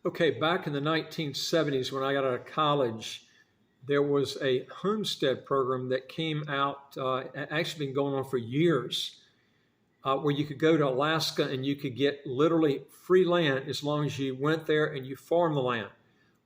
Okay, back in the 1970s when I got out of college, there was a homestead program that came out, actually been going on for years, where you could go to Alaska and you could get literally free land as long as you went there and you farmed the land.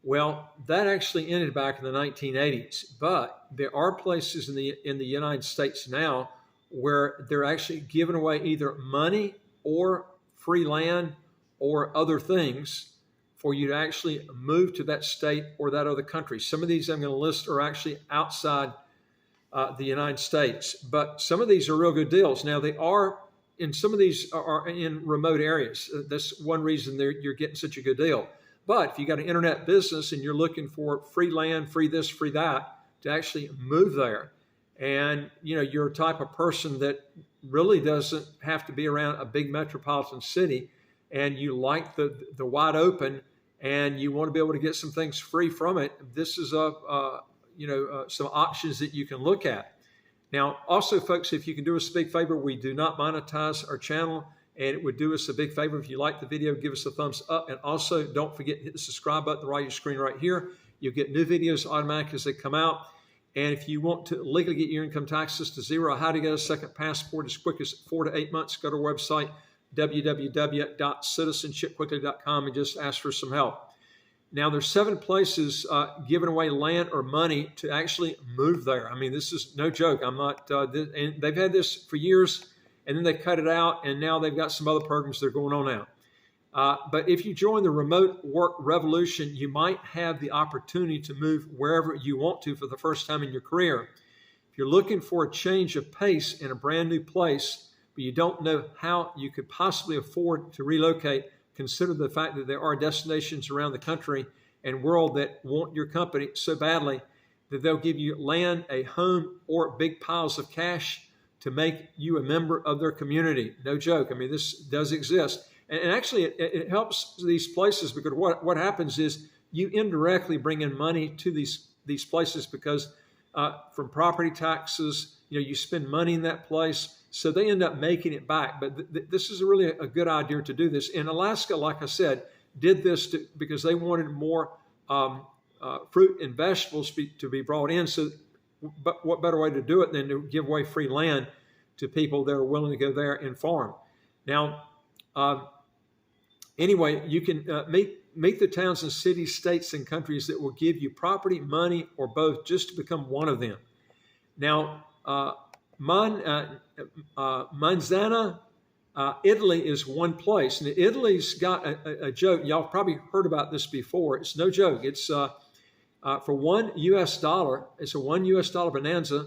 Well, that actually ended back in the 1980s, but there are places in the United States now where they're actually giving away either money or free land or other things for you to actually move to that state or that other country. Some of these I'm going to list are actually outside the United States, but some of these are real good deals. Now they are, and some of these are in remote areas. That's one reason you're getting such a good deal. But if you got an internet business and you're looking for free land, free this, free that, to actually move there, and you're a type of person that really doesn't have to be around a big metropolitan city, and you like the wide open, and you want to be able to get some things free from it, this is some options that you can look at. Now, also, folks, if you can do us a big favor, we do not monetize our channel, and it would do us a big favor if you like the video, give us a thumbs up, and also don't forget to hit the subscribe button right on your screen right here. You'll get new videos automatically as they come out. And if you want to legally get your income taxes to zero, how to get a second passport as quick as 4 to 8 months, go to our website, www.citizenshipquickly.com, and just ask for some help. Now, there's 7 places giving away land or money to actually move there. I mean, this is no joke. I'm not, and they've had this for years, and then they cut it out, and now they've got some other programs that are going on now. But if you join the remote work revolution, you might have the opportunity to move wherever you want to for the first time in your career. If you're looking for a change of pace in a brand new place, but you don't know how you could possibly afford to relocate, consider the fact that there are destinations around the country and world that want your company so badly that they'll give you land, a home, or big piles of cash to make you a member of their community. No joke. I mean, this does exist. And actually, it helps these places because what happens is you indirectly bring in money to these places because from property taxes, you spend money in that place. So they end up making it back. But this is really a good idea to do this. In Alaska, like I said, did this because they wanted more fruit and vegetables to be brought in. So but what better way to do it than to give away free land to people that are willing to go there and farm? Now, anyway, you can meet the towns and cities, states, and countries that will give you property, money, or both just to become one of them. Now, Manzana, Italy is one place. And Italy's got a joke. Y'all probably heard about this before. It's no joke. It's for $1 US. It's a $1 US bonanza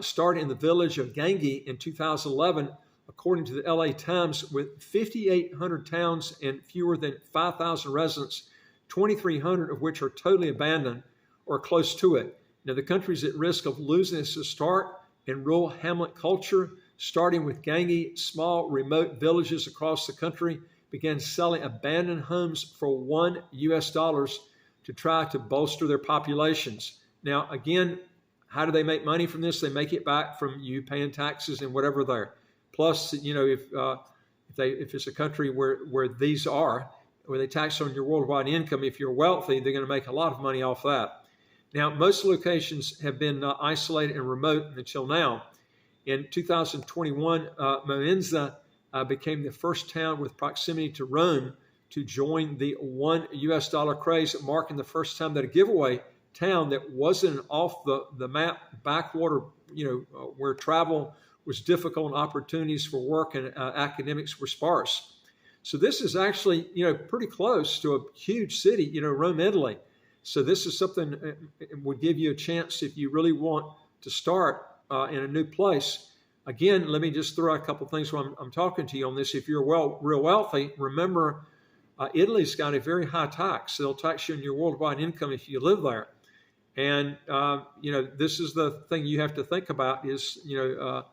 started in the village of Gangi in 2011, according to the LA Times, with 5,800 towns and fewer than 5,000 residents, 2,300 of which are totally abandoned or close to it. Now, the country's at risk of losing its historic and rural hamlet culture, starting with Gangi. Small, remote villages across the country began selling abandoned homes for $1 US to try to bolster their populations. Now, again, how do they make money from this? They make it back from you paying taxes and whatever there. Plus, if it's a country where these are, where they tax on your worldwide income, if you're wealthy, they're going to make a lot of money off that. Now, most locations have been isolated and remote until now. In 2021, Moenza became the first town with proximity to Rome to join the $1 US craze, marking the first time that a giveaway town that wasn't off the map, backwater, where travel was difficult and opportunities for work and academics were sparse. So this is actually, pretty close to a huge city, Rome, Italy. So this is something it would give you a chance if you really want to start in a new place. Again, let me just throw out a couple of things while I'm talking to you on this. If you're real wealthy, remember Italy's got a very high tax. They'll tax you on your worldwide income if you live there. And, this is the thing you have to think about is, you're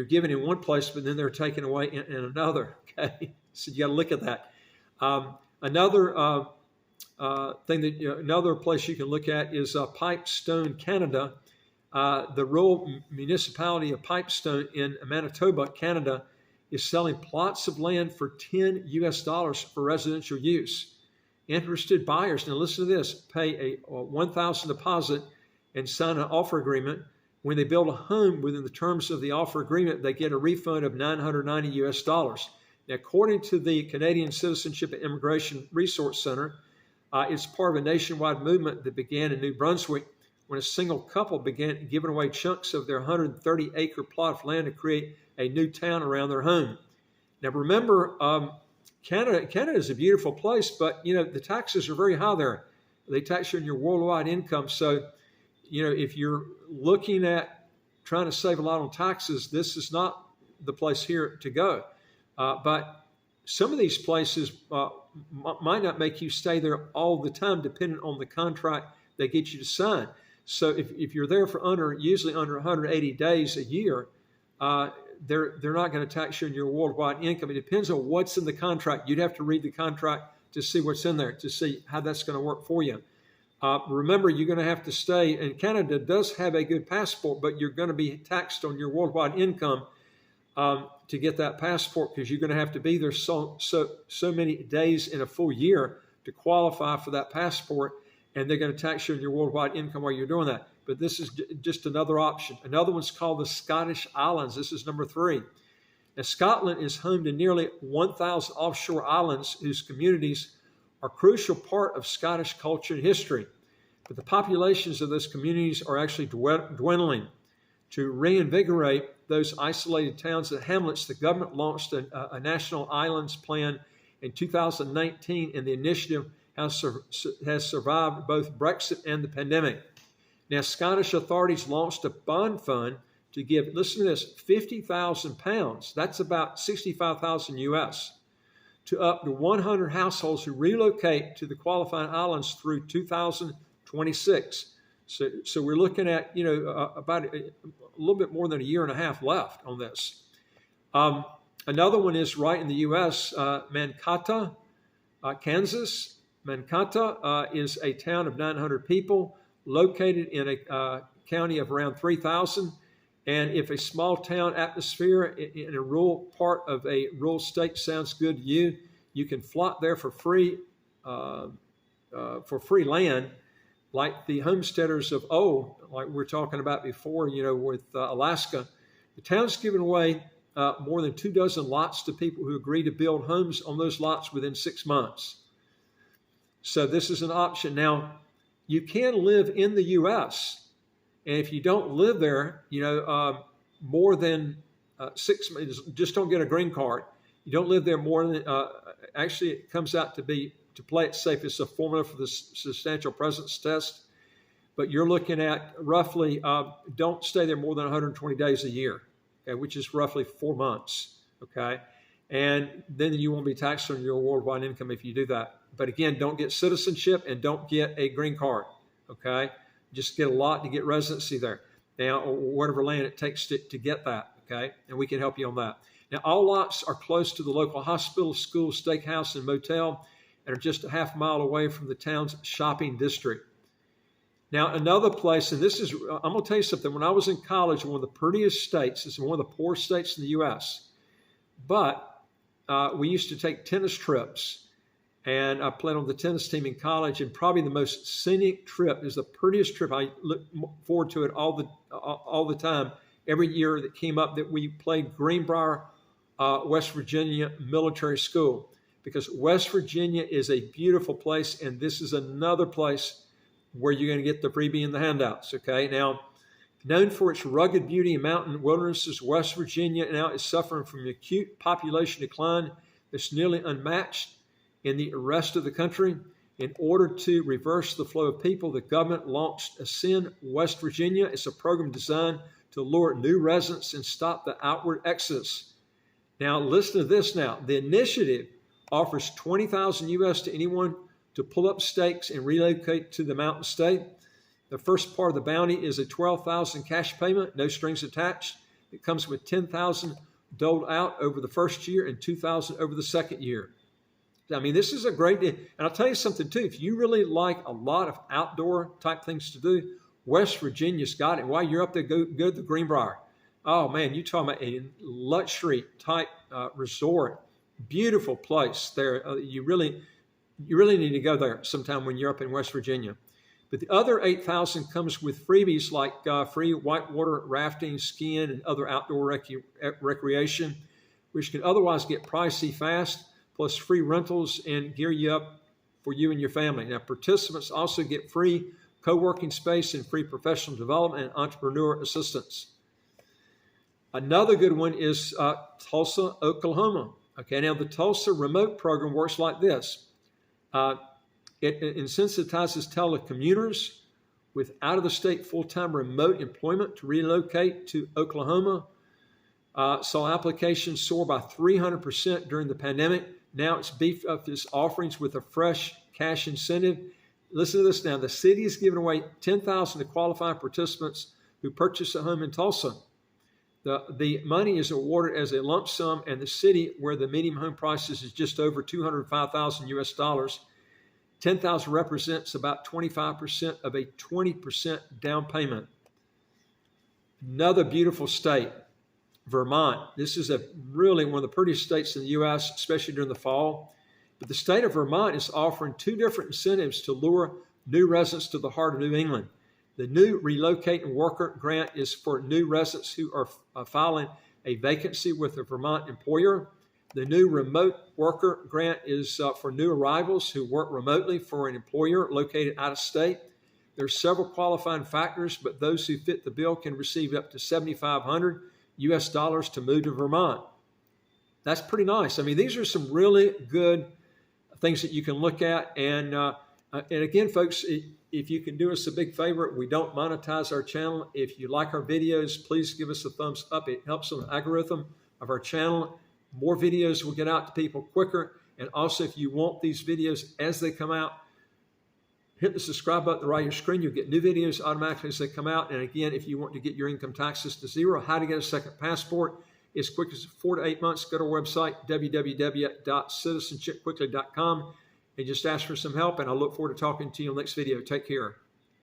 giving in one place, but then they're taking away in another. Okay, so you got to look at that. Another place you can look at is Pipestone, Canada. The rural municipality of Pipestone in Manitoba, Canada, is selling plots of land for $10 US for residential use. Interested buyers, now listen to this, pay a $1,000 deposit and sign an offer agreement. When they build a home within the terms of the offer agreement, they get a refund of $990 US. Now, according to the Canadian Citizenship and Immigration Resource Center, it's part of a nationwide movement that began in New Brunswick when a single couple began giving away chunks of their 130-acre plot of land to create a new town around their home. Now, remember, Canada is a beautiful place, but the taxes are very high there. They tax you on your worldwide income. So, if you're looking at trying to save a lot on taxes, this is not the place here to go. But some of these places might not make you stay there all the time, depending on the contract they get you to sign. So if you're there for usually under 180 days a year, they're not going to tax you on your worldwide income. It depends on what's in the contract. You'd have to read the contract to see what's in there, to see how that's going to work for you. Remember, you're going to have to stay, and Canada does have a good passport, but you're going to be taxed on your worldwide income to get that passport, because you're going to have to be there so many days in a full year to qualify for that passport, and they're going to tax you on your worldwide income while you're doing that. But this is just another option. Another one's called the Scottish Islands. This is number 3. Now, Scotland is home to nearly 1,000 offshore islands whose communities are a crucial part of Scottish culture and history. But the populations of those communities are actually dwindling. To reinvigorate those isolated towns and hamlets, the government launched a national islands plan in 2019, and the initiative has survived both Brexit and the pandemic. Now, Scottish authorities launched a bond fund to give, listen to this, £50,000, that's about 65,000 US, to up to 100 households who relocate to the qualifying islands through 2026. So we're looking at, about a little bit more than a year and a half left on this. Another one is right in the U.S., Mankato, Kansas. Mankato is a town of 900 people located in a county of around 3,000. And if a small town atmosphere in a rural part of a rural state sounds good to you, you can flock there for free land, like the homesteaders of old, like we were talking about before, with Alaska. The town's given away more than 24 lots to people who agree to build homes on those lots within 6 months. So this is an option. Now, you can live in the U.S., and if you don't live there, more than 6 months, just don't get a green card. You don't live there more than, actually it comes out to play it safe. It's a formula for the substantial presence test. But you're looking at roughly, don't stay there more than 120 days a year, okay, which is roughly 4 months, okay? And then you won't be taxed on your worldwide income if you do that. But again, don't get citizenship and don't get a green card, okay? Just get a lot to get residency there. Now, or whatever land it takes to get that, okay? And we can help you on that. Now, all lots are close to the local hospital, school, steakhouse, and motel, and are just a half mile away from the town's shopping district. Now, another place, and this is, I'm going to tell you something. When I was in college, one of the prettiest states, it's one of the poorest states in the U.S., but we used to take tennis trips. And I played on the tennis team in college, and probably the most scenic trip is the prettiest trip. I look forward to it all the time. Every year that came up, that we played Greenbrier, West Virginia Military School, because West Virginia is a beautiful place, and this is another place where you're going to get the freebie and the handouts. Okay, now known for its rugged beauty and mountain wildernesses, West Virginia now is suffering from acute population decline that's nearly unmatched in the rest of the country. In order to reverse the flow of people, the government launched Ascend West Virginia. It's a program designed to lure new residents and stop the outward exodus. Now, listen to this now. The initiative offers $20,000 US to anyone to pull up stakes and relocate to the mountain state. The first part of the bounty is a $12,000 cash payment, no strings attached. It comes with $10,000 doled out over the first year and $2,000 over the second year. I mean, this is a great deal. And I'll tell you something, too. If you really like a lot of outdoor type things to do, West Virginia's got it. While you're up there, go to the Greenbrier. Oh, man, you're talking about a luxury type resort. Beautiful place there. You really, You really need to go there sometime when you're up in West Virginia. But the other 8,000 comes with freebies like free whitewater rafting, skiing, and other outdoor recreation, which can otherwise get pricey fast, plus free rentals and gear you up for you and your family. Now, participants also get free co-working space and free professional development and entrepreneur assistance. Another good one is Tulsa, Oklahoma. Okay, now the Tulsa remote program works like this. It insensitizes telecommuters with out-of-the-state full-time remote employment to relocate to Oklahoma. Saw applications soar by 300% during the pandemic. Now it's beefed up its offerings with a fresh cash incentive. Listen to this now. The city is giving away $10,000 to qualified participants who purchase a home in Tulsa. The money is awarded as a lump sum, and the city, where the median home prices is just over $205,000 US dollars, $10,000 represents about 25% of a 20% down payment. Another beautiful state, Vermont. This is really one of the prettiest states in the U.S., especially during the fall. But the state of Vermont is offering two different incentives to lure new residents to the heart of New England. The new Relocating Worker Grant is for new residents who are filing a vacancy with a Vermont employer. The new Remote Worker Grant is for new arrivals who work remotely for an employer located out of state. There are several qualifying factors, but those who fit the bill can receive up to $7,500 US dollars to move to Vermont. That's pretty nice. I mean, these are some really good things that you can look at. And again, folks, if you can do us a big favor, we don't monetize our channel. If you like our videos, please give us a thumbs up. It helps on the algorithm of our channel. More videos will get out to people quicker. And also, if you want these videos as they come out, hit the subscribe button on the right of your screen. You'll get new videos automatically as they come out. And again, if you want to get your income taxes to zero, how to get a second passport as quick as 4 to 8 months, go to our website, www.citizenshipquickly.com, and just ask for some help. And I look forward to talking to you in the next video. Take care.